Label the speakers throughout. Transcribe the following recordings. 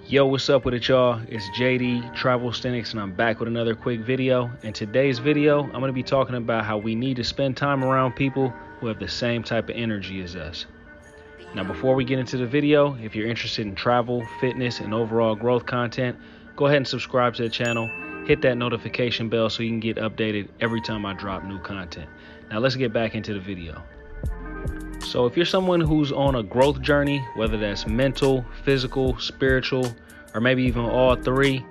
Speaker 1: Yo, what's up with it, y'all? It's JD Travel Stenics, and I'm back with another quick video. In today's video, I'm going to be talking about how we need to spend time around people who have the same type of energy as us. Now, before we get into the video, if you're interested in travel, fitness, and overall growth content, go ahead and subscribe to the channel. Hit that notification bell so you can get updated every time I drop new content. Now, let's get back into the video. So if you're someone who's on a growth journey, whether that's mental, physical, spiritual, or maybe even all three,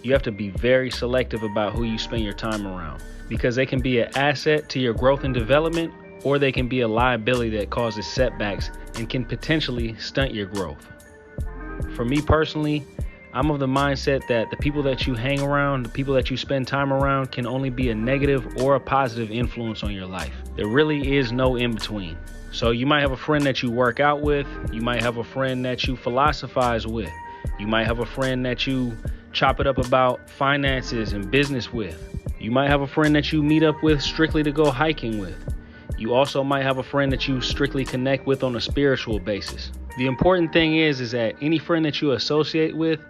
Speaker 1: you have to be very selective about who you spend your time around, because they can be an asset to your growth and development, or they can be a liability that causes setbacks and can potentially stunt your growth. For me personally, I'm of the mindset that the people that you hang around, the people that you spend time around, can only be a negative or a positive influence on your life. There really is no in between. So you might have a friend that you work out with, you might have a friend that you philosophize with, you might have a friend that you chop it up about finances and business with, you might have a friend that you meet up with strictly to go hiking with. You also might have a friend that you strictly connect with on a spiritual basis. The important thing is that any friend that you associate with,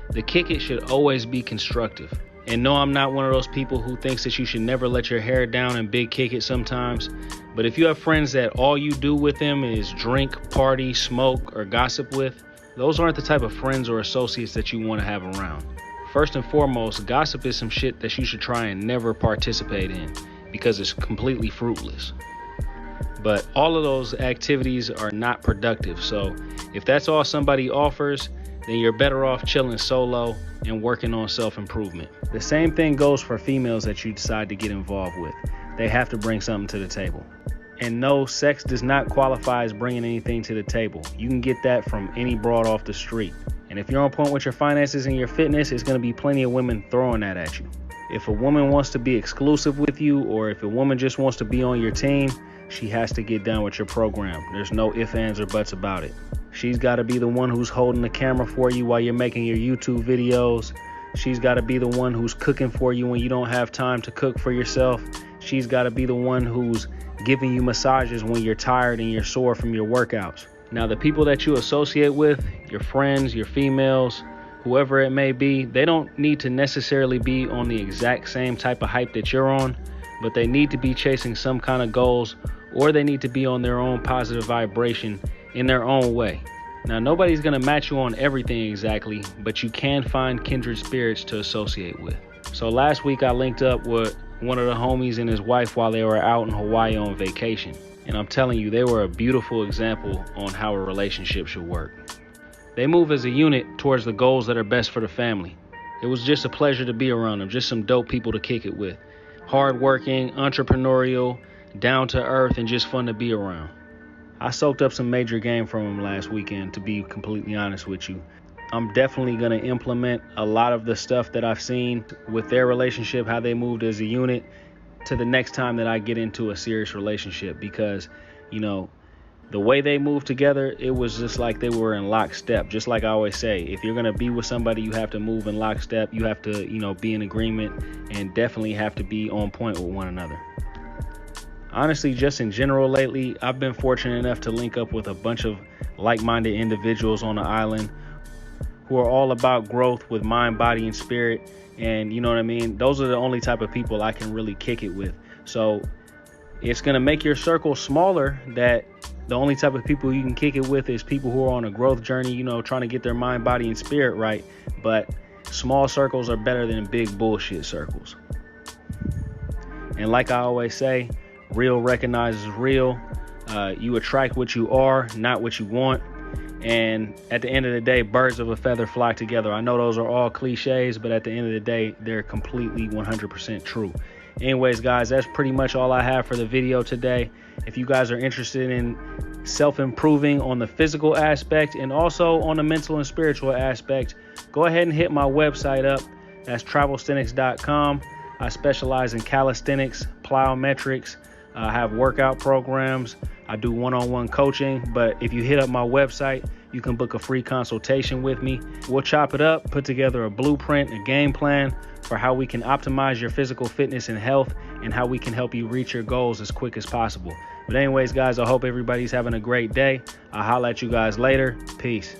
Speaker 1: the kick it should always be constructive. And no, I'm not one of those people who thinks that you should never let your hair down and big kick it sometimes. But if you have friends that all you do with them is drink, party, smoke, or gossip with, those aren't the type of friends or associates that you want to have around. First and foremost, gossip is some shit that you should try and never participate in because it's completely fruitless. But all of those activities are not productive. So if that's all somebody offers, then you're better off chilling solo and working on self-improvement. The same thing goes for females that you decide to get involved with. They have to bring something to the table. And no, sex does not qualify as bringing anything to the table. You can get that from any broad off the street. And if you're on point with your finances and your fitness, it's going to be plenty of women throwing that at you. If a woman wants to be exclusive with you, or if a woman just wants to be on your team, she has to get down with your program. There's no ifs, ands, or buts about it. She's got to be the one who's holding the camera for you while you're making your YouTube videos. She's got to be the one who's cooking for you when you don't have time to cook for yourself. She's got to be the one who's giving you massages when you're tired and you're sore from your workouts. Now, the people that you associate with, your friends, your females, whoever it may be, they don't need to necessarily be on the exact same type of hype that you're on, but they need to be chasing some kind of goals, or they need to be on their own positive vibration in their own way. Now, nobody's going to match you on everything exactly, but you can find kindred spirits to associate with. So last week I linked up with one of the homies and his wife while they were out in Hawaii on vacation. And I'm telling you, they were a beautiful example on how a relationship should work. They move as a unit towards the goals that are best for the family. It was just a pleasure to be around them, just some dope people to kick it with. Hardworking, entrepreneurial, down to earth, and just fun to be around. I soaked up some major game from them last weekend, to be completely honest with you. I'm definitely going to implement a lot of the stuff that I've seen with their relationship, how they moved as a unit, to the next time that I get into a serious relationship, because, you know, the way they moved together, it was just like they were in lockstep. Just like I always say, if you're going to be with somebody, you have to move in lockstep. You have to, be in agreement, and definitely have to be on point with one another. Honestly, just in general lately, I've been fortunate enough to link up with a bunch of like-minded individuals on the island who are all about growth with mind, body, and spirit. And you know what I mean? Those are the only type of people I can really kick it with. So it's going to make your circle smaller, that the only type of people you can kick it with is people who are on a growth journey, trying to get their mind, body, and spirit right. But small circles are better than big bullshit circles. And like I always say, real recognizes real. You attract what you are, not what you want. And at the end of the day, birds of a feather flock together. I know those are all cliches, but at the end of the day, they're completely 100% true. Anyways, guys, that's pretty much all I have for the video today. If you guys are interested in self-improving on the physical aspect and also on the mental and spiritual aspect, go ahead and hit my website up. That's travelstenics.com. I specialize in calisthenics, plyometrics. I have workout programs. I do one-on-one coaching. But if you hit up my website, you can book a free consultation with me. We'll chop it up, put together a blueprint, a game plan for how we can optimize your physical fitness and health, and how we can help you reach your goals as quick as possible. But anyways, guys, I hope everybody's having a great day. I'll holler at you guys later. Peace.